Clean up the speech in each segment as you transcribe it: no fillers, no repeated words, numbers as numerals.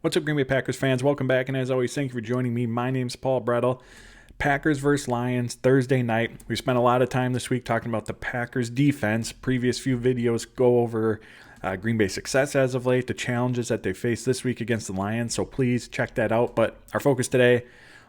What's up, Green Bay Packers fans? Welcome back, and as always, thank you for joining me. My name's Paul Brettel. Packers versus Lions, Thursday night. We spent a lot of time this week talking about the Packers defense. Previous few videos go over Green Bay's success as of late, the challenges that they faced this week against the Lions, so please check that out. But our focus today,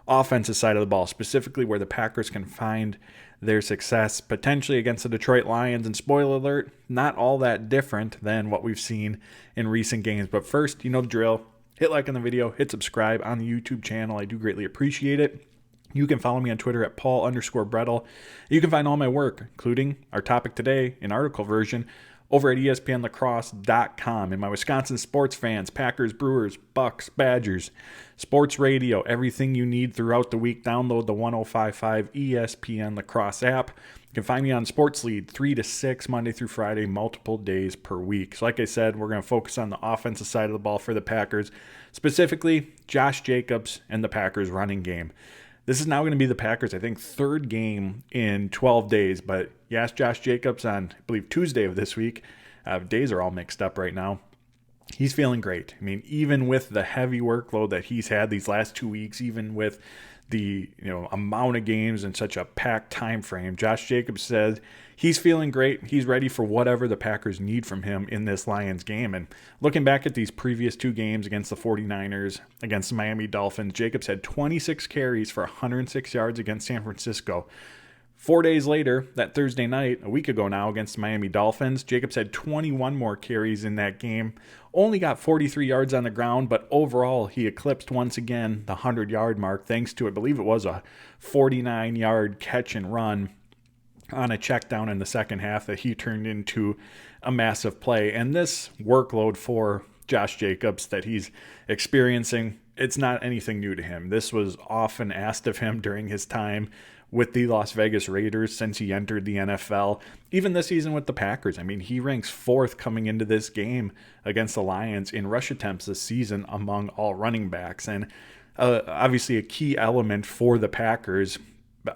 offensive side of the ball, specifically where the Packers can find their success potentially against the Detroit Lions. And spoiler alert, not all that different than what we've seen in recent games. But first, you know the drill. Hit like on the video, hit subscribe on the YouTube channel. I do greatly appreciate it. You can follow me on Twitter at Paul_Brettel. You can find all my work, including our topic today in article version, over at ESPNLacrosse.com. And my Wisconsin sports fans, Packers, Brewers, Bucks, Badgers, sports radio, everything you need throughout the week. Download the 105.5 ESPN Lacrosse app. You can find me on Sports Lead 3 to 6, Monday through Friday, multiple days per week. So like I said, we're going to focus on the offensive side of the ball for the Packers, specifically Josh Jacobs and the Packers running game. This is now going to be the Packers, I think, third game in 12 days. But you asked Josh Jacobs on, I believe, Tuesday of this week. Days are all mixed up right now. He's feeling great. I mean, even with the heavy workload that he's had these last 2 weeks, even with the amount of games in such a packed time frame, Josh Jacobs said he's feeling great. He's ready for whatever the Packers need from him in this Lions game. And looking back at these previous 2 games against the 49ers, against the Miami Dolphins, Jacobs had 26 carries for 106 yards against San Francisco. 4 days later, that Thursday night, a week ago now, against the Miami Dolphins, Jacobs had 21 more carries in that game. Only got 43 yards on the ground, but overall, he eclipsed once again the 100-yard mark thanks to, I believe it was a 49-yard catch and run on a check down in the second half that he turned into a massive play. And this workload for Josh Jacobs that he's experiencing, it's not anything new to him. This was often asked of him during his time with the Las Vegas Raiders since he entered the NFL. Even this season with the Packers, I mean, he ranks 4th coming into this game against the Lions in rush attempts this season among all running backs. And obviously a key element for the Packers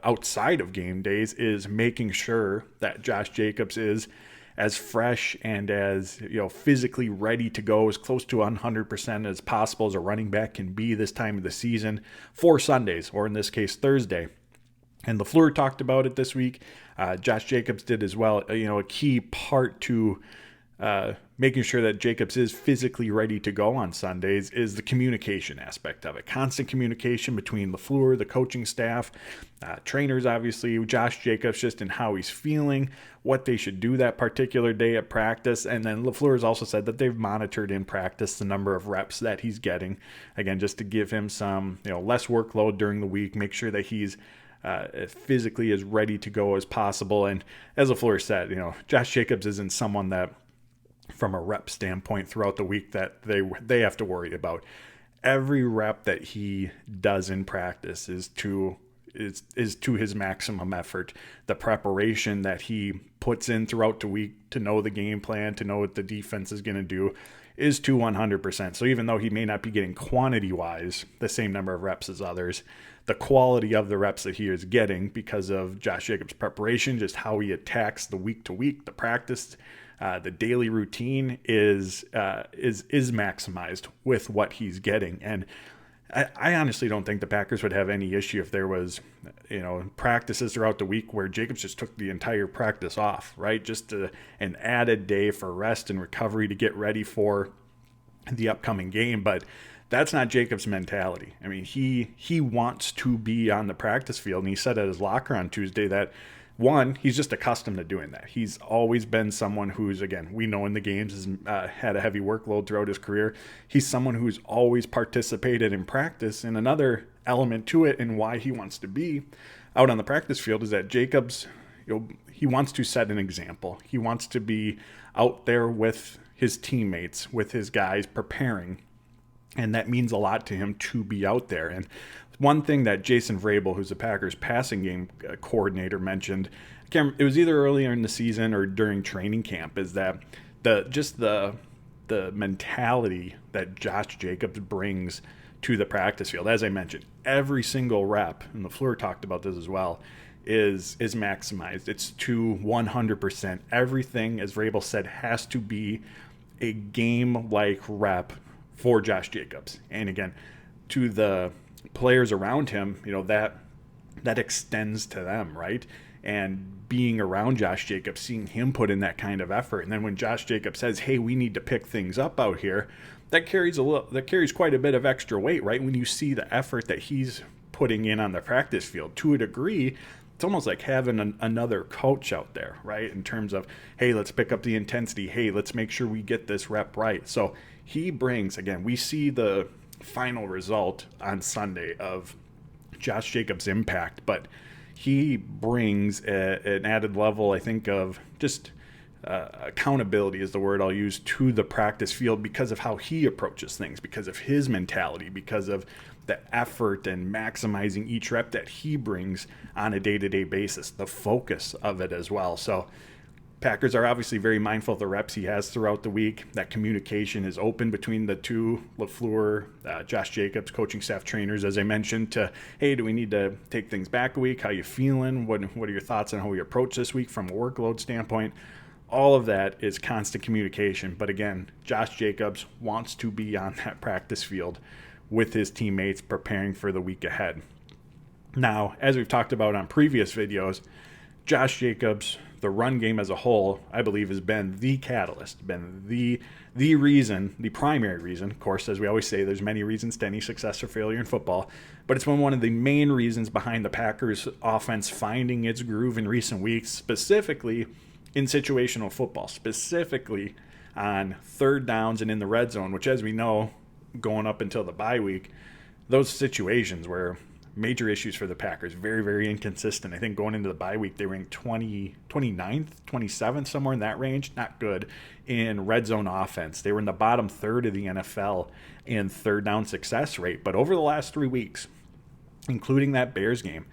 outside of game days is making sure that Josh Jacobs is as fresh and as physically ready to go, as close to 100% as possible as a running back can be this time of the season for Sundays, or in this case Thursday. And LaFleur talked about it this week. Josh Jacobs did as well. A key part to making sure that Jacobs is physically ready to go on Sundays is the communication aspect of it. Constant communication between LaFleur, the coaching staff, trainers, obviously, Josh Jacobs, just in how he's feeling, what they should do that particular day at practice. And then LaFleur has also said that they've monitored in practice the number of reps that he's getting. Again, just to give him some less workload during the week, make sure that he's physically as ready to go as possible. And as LaFleur said, Josh Jacobs isn't someone that, from a rep standpoint throughout the week, that they have to worry about. Every rep that he does in practice is to his maximum effort. The preparation that he puts in throughout the week to know the game plan, to know what the defense is going to do, is to 100%. So even though he may not be getting quantity-wise the same number of reps as others, the quality of the reps that he is getting because of Josh Jacobs' preparation, just how he attacks the week-to-week, the practice, the daily routine is maximized with what he's getting. And I honestly don't think the Packers would have any issue if there was, practices throughout the week where Jacobs just took the entire practice off, right? Just an added day for rest and recovery to get ready for the upcoming game. But that's not Jacobs' mentality. I mean, he wants to be on the practice field, and he said at his locker on Tuesday that, one, he's just accustomed to doing that. He's always been someone who's, again, we know in the games has had a heavy workload throughout his career. He's someone who's always participated in practice. And another element to it and why he wants to be out on the practice field is that Jacobs, he wants to set an example. He wants to be out there with his teammates, with his guys preparing. And that means a lot to him to be out there. And one thing that Jason Vrabel, who's the Packers passing game coordinator, mentioned, it was either earlier in the season or during training camp, is that the mentality that Josh Jacobs brings to the practice field. As I mentioned, every single rep, and LaFleur talked about this as well, is maximized. It's to 100%. Everything, as Vrabel said, has to be a game-like rep for Josh Jacobs. And again, to the players around him, that extends to them, right? And being around Josh Jacobs, seeing him put in that kind of effort, and then when Josh Jacobs says, "Hey, we need to pick things up out here," that carries quite a bit of extra weight, right? When you see the effort that he's putting in on the practice field, to a degree, it's almost like having another coach out there, right? In terms of, hey, let's pick up the intensity. Hey, let's make sure we get this rep right. So he brings, again, we see the final result on Sunday of Josh Jacobs' impact, but he brings an added level, I think, of just accountability is the word I'll use, to the practice field because of how he approaches things, because of his mentality, because of the effort and maximizing each rep that he brings on a day-to-day basis, the focus of it as well. So Packers are obviously very mindful of the reps he has throughout the week. That communication is open between the two, LaFleur, Josh Jacobs, coaching staff trainers, as I mentioned, to, hey, do we need to take things back a week? How you feeling? What are your thoughts on how we approach this week from a workload standpoint? All of that is constant communication. But again, Josh Jacobs wants to be on that practice field with his teammates preparing for the week ahead. Now, as we've talked about on previous videos, Josh Jacobs, the run game as a whole, I believe, has been the catalyst, been the reason, the primary reason. Of course, as we always say, there's many reasons to any success or failure in football, but it's been one of the main reasons behind the Packers' offense finding its groove in recent weeks, specifically in situational football, specifically on third downs and in the red zone, which, as we know, going up until the bye week, those situations were major issues for the Packers. Very, very inconsistent. I think going into the bye week, they ranked 29th, 27th, somewhere in that range. Not good in red zone offense. They were in the bottom third of the NFL in third down success rate. But over the last 3 weeks, including that Bears game,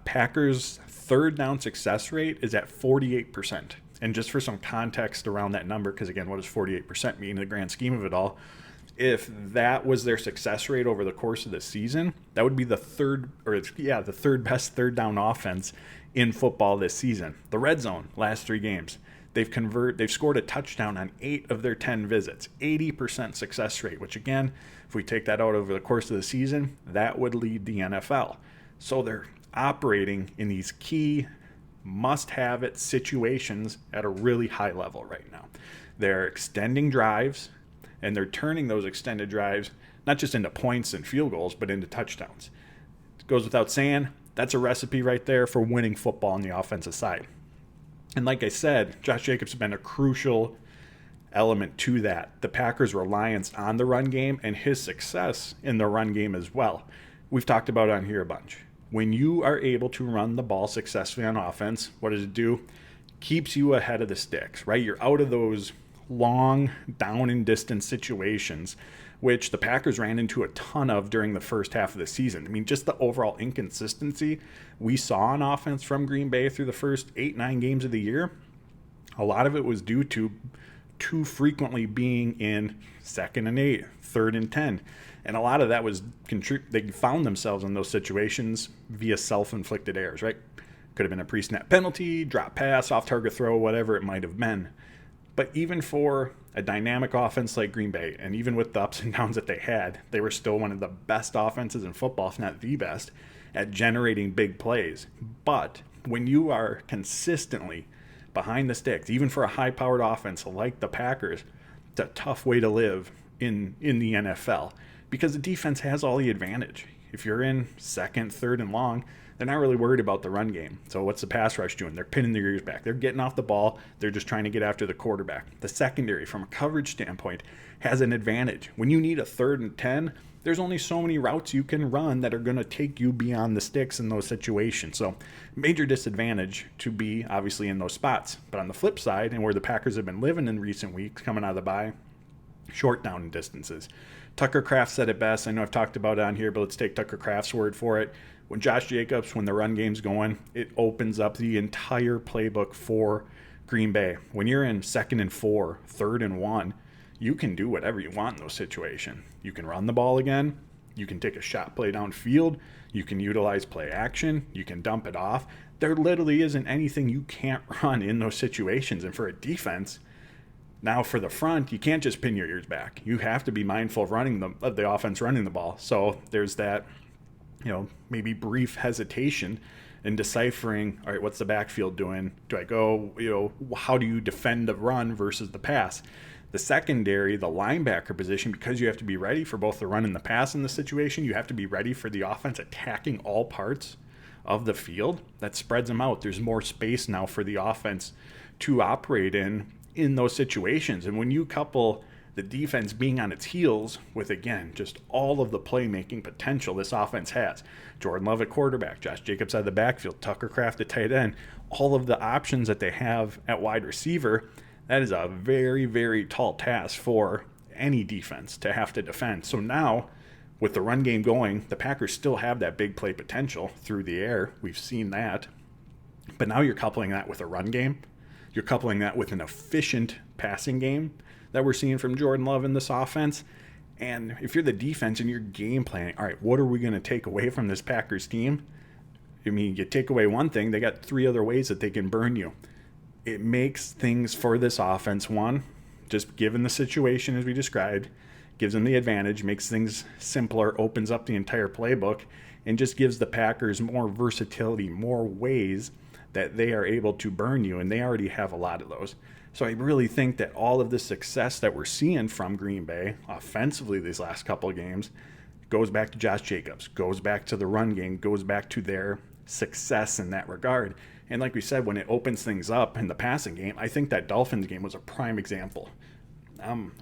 Packers' third down success rate is at 48%. And just for some context around that number, because again, what does 48% mean in the grand scheme of it all? If that was their success rate over the course of the season, that would be the third best third down offense in football this season. The red zone, last 3 games, they've scored a touchdown on 8 of their 10 visits, 80% success rate, which again, if we take that out over the course of the season, that would lead the NFL. So they're operating in these key must-have-it situations at a really high level right now. They're extending drives, and they're turning those extended drives not just into points and field goals, but into touchdowns. It goes without saying, that's a recipe right there for winning football on the offensive side. And like I said, Josh Jacobs has been a crucial element to that. The Packers' reliance on the run game and his success in the run game as well. We've talked about it on here a bunch. When you are able to run the ball successfully on offense, what does it do? Keeps you ahead of the sticks, right? You're out of those long down and distance situations, which the Packers ran into a ton of during the first half of the season. I mean, just the overall inconsistency we saw on offense from Green Bay through the first 8-9 games of the year, a lot of it was due to too frequently being in 2nd and 8, 3rd and 10. And a lot of that was they found themselves in those situations via self-inflicted errors, right? Could have been a pre-snap penalty, drop pass, off-target throw, whatever it might have been. But even for a dynamic offense like Green Bay, and even with the ups and downs that they had, they were still one of the best offenses in football, if not the best, at generating big plays. But when you are consistently behind the sticks, even for a high-powered offense like the Packers, it's a tough way to live in the NFL because the defense has all the advantage. If you're in 2nd, 3rd, and long, they're not really worried about the run game. So what's the pass rush doing? They're pinning their ears back. They're getting off the ball. They're just trying to get after the quarterback. The secondary, from a coverage standpoint, has an advantage. When you need a 3rd and 10, there's only so many routes you can run that are going to take you beyond the sticks in those situations. So major disadvantage to be obviously in those spots. But on the flip side, and where the Packers have been living in recent weeks coming out of the bye, short down and distances. Tucker Kraft said it best. I know I've talked about it on here, but let's take Tucker Kraft's word for it. When Josh Jacobs, when the run game's going, it opens up the entire playbook for Green Bay. When you're in 2nd and 4, 3rd and 1, you can do whatever you want in those situations. You can run the ball again. You can take a shot play downfield. You can utilize play action. You can dump it off. There literally isn't anything you can't run in those situations. And for a defense, Now for the front, you can't just pin your ears back. You have to be mindful of the offense running the ball. So there's that, maybe brief hesitation in deciphering, all right, what's the backfield doing? Do I go, how do you defend the run versus the pass? The secondary, the linebacker position, because you have to be ready for both the run and the pass in the situation, you have to be ready for the offense attacking all parts of the field. That spreads them out. There's more space now for the offense to operate in those situations. And when you couple the defense being on its heels with, again, just all of the playmaking potential this offense has, Jordan Love at quarterback, Josh Jacobs out of the backfield, Tucker Kraft at tight end, all of the options that they have at wide receiver, that is a very, very tall task for any defense to have to defend. So now, with the run game going, the Packers still have that big play potential through the air. We've seen that. But now you're coupling that with a run game. You're coupling that with an efficient passing game that we're seeing from Jordan Love in this offense. And if you're the defense and you're game planning, all right, what are we going to take away from this Packers team? I mean, you take away one thing, they got 3 other ways that they can burn you. It makes things for this offense, one, just given the situation as we described, gives them the advantage, makes things simpler, opens up the entire playbook, and just gives the Packers more versatility, more ways that they are able to burn you, and they already have a lot of those. So I really think that all of the success that we're seeing from Green Bay offensively these last couple of games goes back to Josh Jacobs, goes back to the run game, goes back to their success in that regard. And like we said, when it opens things up in the passing game, I think that Dolphins game was a prime example.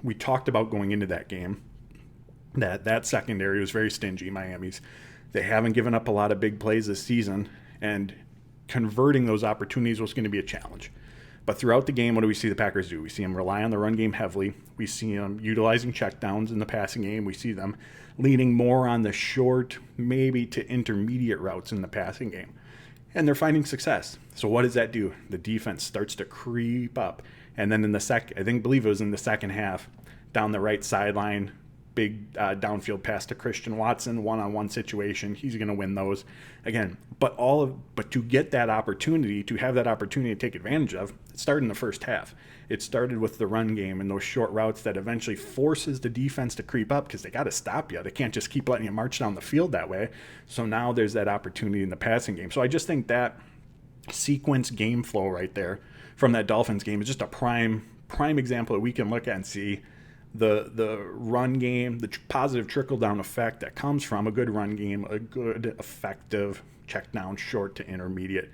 We talked about going into that game that secondary was very stingy, Miami's. They haven't given up a lot of big plays this season, and converting those opportunities was going to be a challenge. But throughout the game, what do we see the Packers do? We see them rely on the run game heavily. We see them utilizing checkdowns in the passing game. We see them leaning more on the short, maybe to intermediate routes in the passing game. And they're finding success. So what does that do? The defense starts to creep up. And then in the believe it was in the second half, down the right sideline, big downfield pass to Christian Watson, one-on-one situation. He's going to win those again. But to get that opportunity, to have that opportunity to take advantage of, it started in the first half. It started with the run game and those short routes that eventually forces the defense to creep up because they got to stop you. They can't just keep letting you march down the field that way. So now there's that opportunity in the passing game. So I just think that sequence game flow right there from that Dolphins game is just a prime example that we can look at and see the run game, the positive trickle-down effect that comes from a good run game, a good, effective check-down, short to intermediate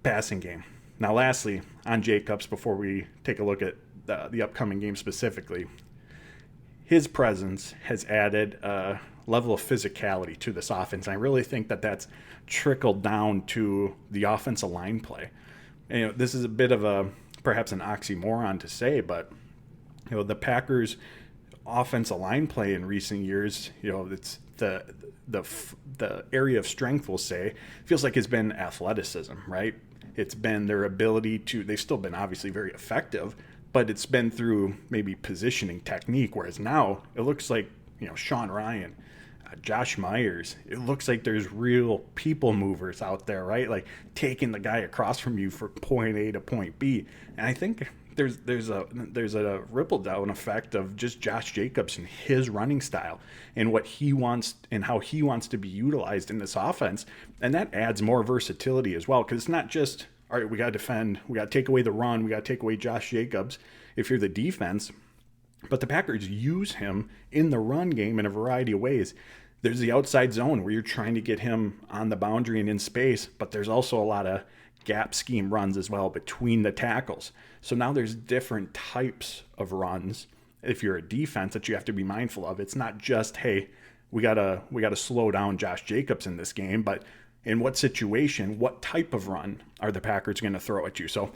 passing game. Now, lastly, on Jacobs, before we take a look at the upcoming game specifically, his presence has added a level of physicality to this offense. And I really think that that's trickled down to the offensive line play. And, this is a bit of perhaps an oxymoron to say, but the Packers' offensive line play in recent years, it's the area of strength, we'll say, feels like it's been athleticism, right? It's been their ability to, they've still been obviously very effective, but it's been through maybe positioning technique, whereas now it looks like, Sean Ryan, Josh Myers, it looks like there's real people movers out there, right? Like taking the guy across from you from point A to point B. And I think there's a ripple down effect of just Josh Jacobs and his running style and what he wants and how he wants to be utilized in this offense. And that adds more versatility as well, because it's not just, all right, we got to defend, we got to take away the run, we got to take away Josh Jacobs if you're the defense. But the Packers use him in the run game in a variety of ways. There's the outside zone where you're trying to get him on the boundary and in space, but there's also a lot of gap scheme runs as well between the tackles. So now there's different types of runs if you're a defense that you have to be mindful of. It's not just, hey, we gotta slow down Josh Jacobs in this game, but in what situation, what type of run are the Packers going to throw at you? So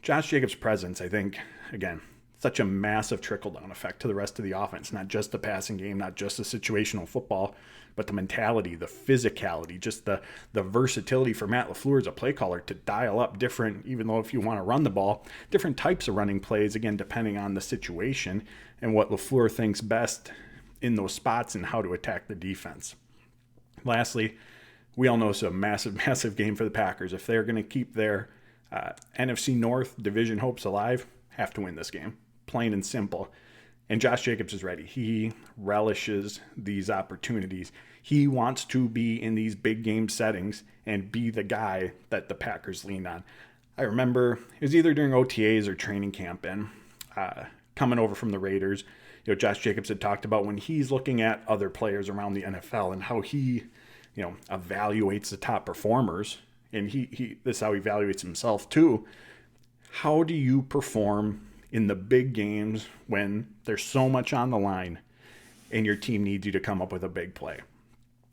Josh Jacobs' presence, I think, again, such a massive trickle-down effect to the rest of the offense, not just the passing game, not just the situational football, but the mentality, the physicality, just the versatility for Matt LaFleur as a play caller to dial up different, even though if you want to run the ball, different types of running plays, again, depending on the situation and what LaFleur thinks best in those spots and how to attack the defense. Lastly, we all know it's a massive, massive game for the Packers. If they're going to keep their NFC North division hopes alive, have to win this game. plain and simple. And Josh Jacobs is ready. He relishes these opportunities. He wants to be in these big game settings and be the guy that the Packers lean on. I remember it was either during OTAs or training camp, and coming over from the Raiders, Josh Jacobs had talked about when he's looking at other players around the NFL and how he, evaluates the top performers, and this is how he evaluates himself too. How do you perform in the big games when there's so much on the line and your team needs you to come up with a big play?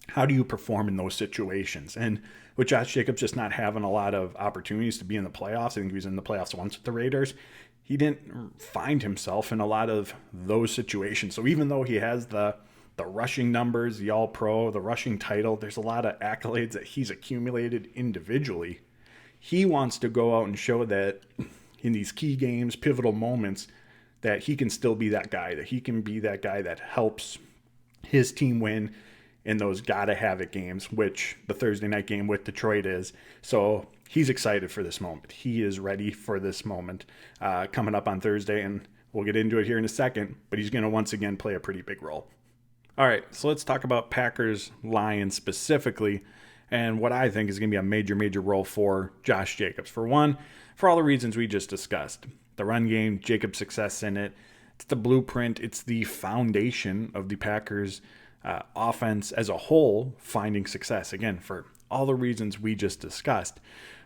How do you perform in those situations? And with Josh Jacobs just not having a lot of opportunities to be in the playoffs, I think he was in the playoffs once with the Raiders, he didn't find himself in a lot of those situations. So even though he has the rushing numbers, the All-Pro, the rushing title, there's a lot of accolades that he's accumulated individually. He wants to go out and show that in these key games, pivotal moments, that he can still be that guy, that he can be that guy that helps his team win in those gotta-have-it games, which the Thursday night game with Detroit is. So he's excited for this moment. He is ready for this moment coming up on Thursday, and we'll get into it here in a second, but he's going to once again play a pretty big role. All right, so let's talk about Packers-Lions specifically, and what I think is going to be a major, major role for Josh Jacobs. For one, for all the reasons we just discussed. The run game, Jacobs' success in it, it's the blueprint, it's the foundation of the Packers' offense as a whole finding success, again, for all the reasons we just discussed.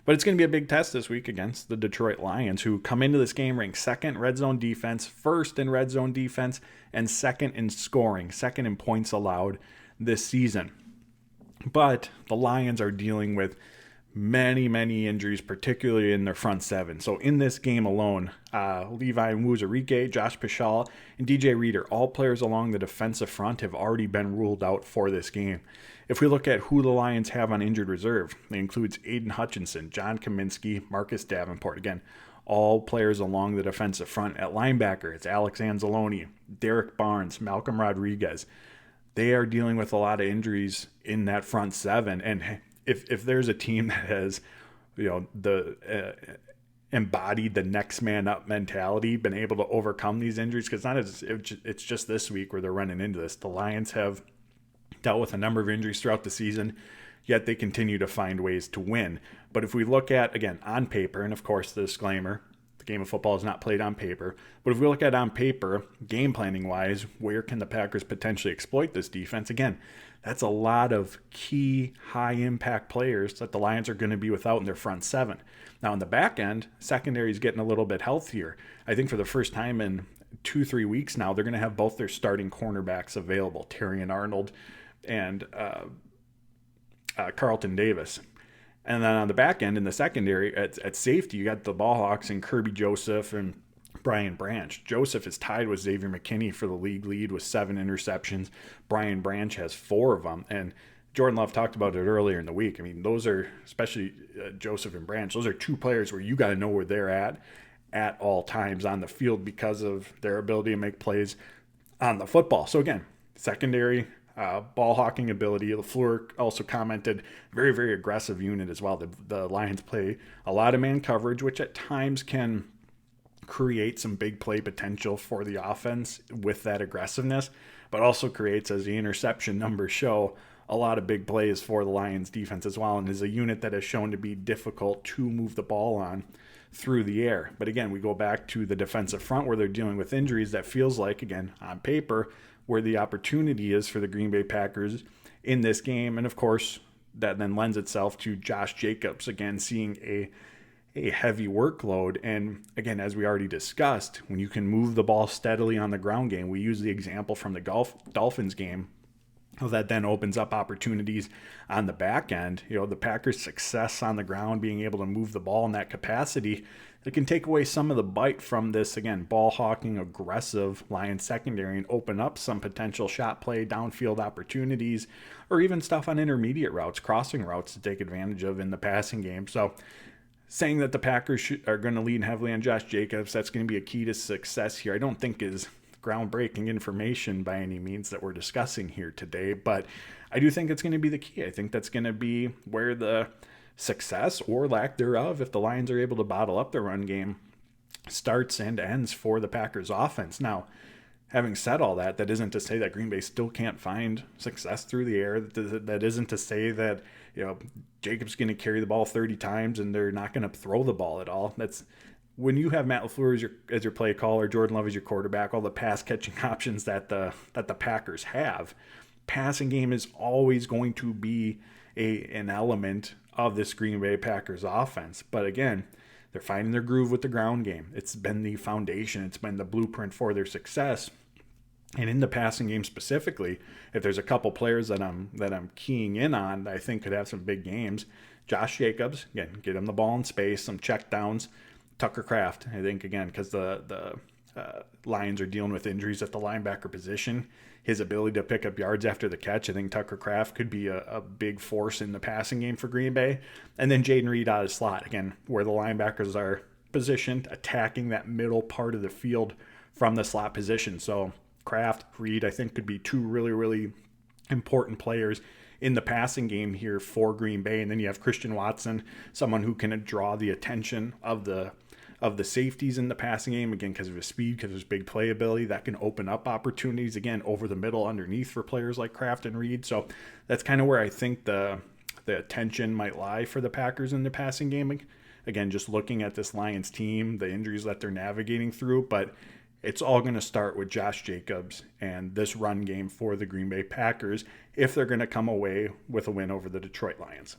But it's going to be a big test this week against the Detroit Lions, who come into this game ranked second red zone defense, first in red zone defense, and second in scoring, second in points allowed this season. But the Lions are dealing with many, many injuries, particularly in their front seven. So in this game alone, Levi Nwuzurike, Josh Pichal, and DJ Reader, all players along the defensive front, have already been ruled out for this game. If we look at who the Lions have on injured reserve, it includes Aiden Hutchinson, John Kaminsky, Marcus Davenport. Again, all players along the defensive front. At linebacker, it's Alex Anzalone, Derek Barnes, Malcolm Rodriguez. They are dealing with a lot of injuries in that front seven, and if there's a team that has, embodied the next man up mentality, been able to overcome these injuries, because it's just this week where they're running into this. The Lions have dealt with a number of injuries throughout the season, yet they continue to find ways to win. But if we look at, again, on paper, and of course the disclaimer, the game of football is not played on paper, but if we look at on paper, game planning wise, where can the Packers potentially exploit this defense? Again, that's a lot of key high impact players that the Lions are going to be without in their front seven. Now in the back end, secondary is getting a little bit healthier. I think for the first time in 2-3 weeks now, they're going to have both their starting cornerbacks available, Terrion Arnold and Carlton Davis. And then on the back end in the secondary at safety, you got the Ballhawks and Kirby Joseph and Brian Branch. Joseph is tied with Xavier McKinney for the league lead with 7 interceptions. Brian Branch has 4 of them. And Jordan Love talked about it earlier in the week. I mean, those are, especially Joseph and Branch, those are 2 players where you got to know where they're at all times on the field because of their ability to make plays on the football. So again, secondary, ball hawking ability. LaFleur also commented, very, very aggressive unit as well. The Lions play a lot of man coverage, which at times can create some big play potential for the offense with that aggressiveness, but also creates, as the interception numbers show, a lot of big plays for the Lions defense as well, and is a unit that has shown to be difficult to move the ball on through the air. But again, we go back to the defensive front where they're dealing with injuries. That feels like, again, on paper, where the opportunity is for the Green Bay Packers in this game. And of course, that then lends itself to Josh Jacobs, again, seeing a heavy workload. And again, as we already discussed, when you can move the ball steadily on the ground game, we use the example from the Dolphins game, that then opens up opportunities on the back end. The Packers' success on the ground, being able to move the ball in that capacity, it can take away some of the bite from this, again, ball hawking, aggressive Lions secondary, and open up some potential shot play, downfield opportunities, or even stuff on intermediate routes, crossing routes to take advantage of in the passing game. So saying that the Packers are going to lean heavily on Josh Jacobs, that's going to be a key to success here, I don't think is groundbreaking information by any means that we're discussing here today, but I do think it's going to be the key. I think that's going to be where the success or lack thereof, if the Lions are able to bottle up their run game, starts and ends for the Packers offense. Now, having said all that, that isn't to say that Green Bay still can't find success through the air. That isn't to say that, Jacobs going to carry the ball 30 times and they're not going to throw the ball at all. That's when you have Matt LaFleur as your play caller, Jordan Love as your quarterback, all the pass catching options that the Packers have. Passing game is always going to be an element of this Green Bay Packers offense. But again, they're finding their groove with the ground game. It's been the foundation. It's been the blueprint for their success. And in the passing game specifically, if there's a couple players that I'm keying in on that I think could have some big games, Josh Jacobs, again, get him the ball in space, some check downs. Tucker Kraft, I think, again, because the Lions are dealing with injuries at the linebacker position, his ability to pick up yards after the catch, I think Tucker Kraft could be a big force in the passing game for Green Bay. And then Jaden Reed out of slot, again, where the linebackers are positioned, attacking that middle part of the field from the slot position. So Kraft, Reed, I think could be two really, really important players in the passing game here for Green Bay. And then you have Christian Watson, someone who can draw the attention of the safeties in the passing game, again, because of his speed, because of his big playability. That can open up opportunities, again, over the middle, underneath for players like Kraft and Reed. So that's kind of where I think the attention might lie for the Packers in the passing game. Again, just looking at this Lions team, the injuries that they're navigating through, but it's all going to start with Josh Jacobs and this run game for the Green Bay Packers if they're going to come away with a win over the Detroit Lions.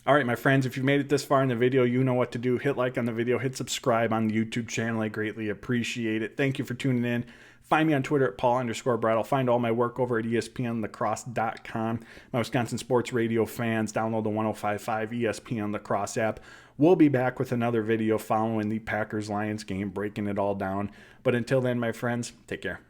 All right, my friends, if you've made it this far in the video, you know what to do. Hit like on the video, hit subscribe on the YouTube channel. I greatly appreciate it. Thank you for tuning in. Find me on Twitter at Paul_Brattle. Find all my work over at ESPNLacrosse.com. My Wisconsin Sports Radio fans, download the 105.5 ESPN Lacrosse app. We'll be back with another video following the Packers-Lions game, breaking it all down. But until then, my friends, take care.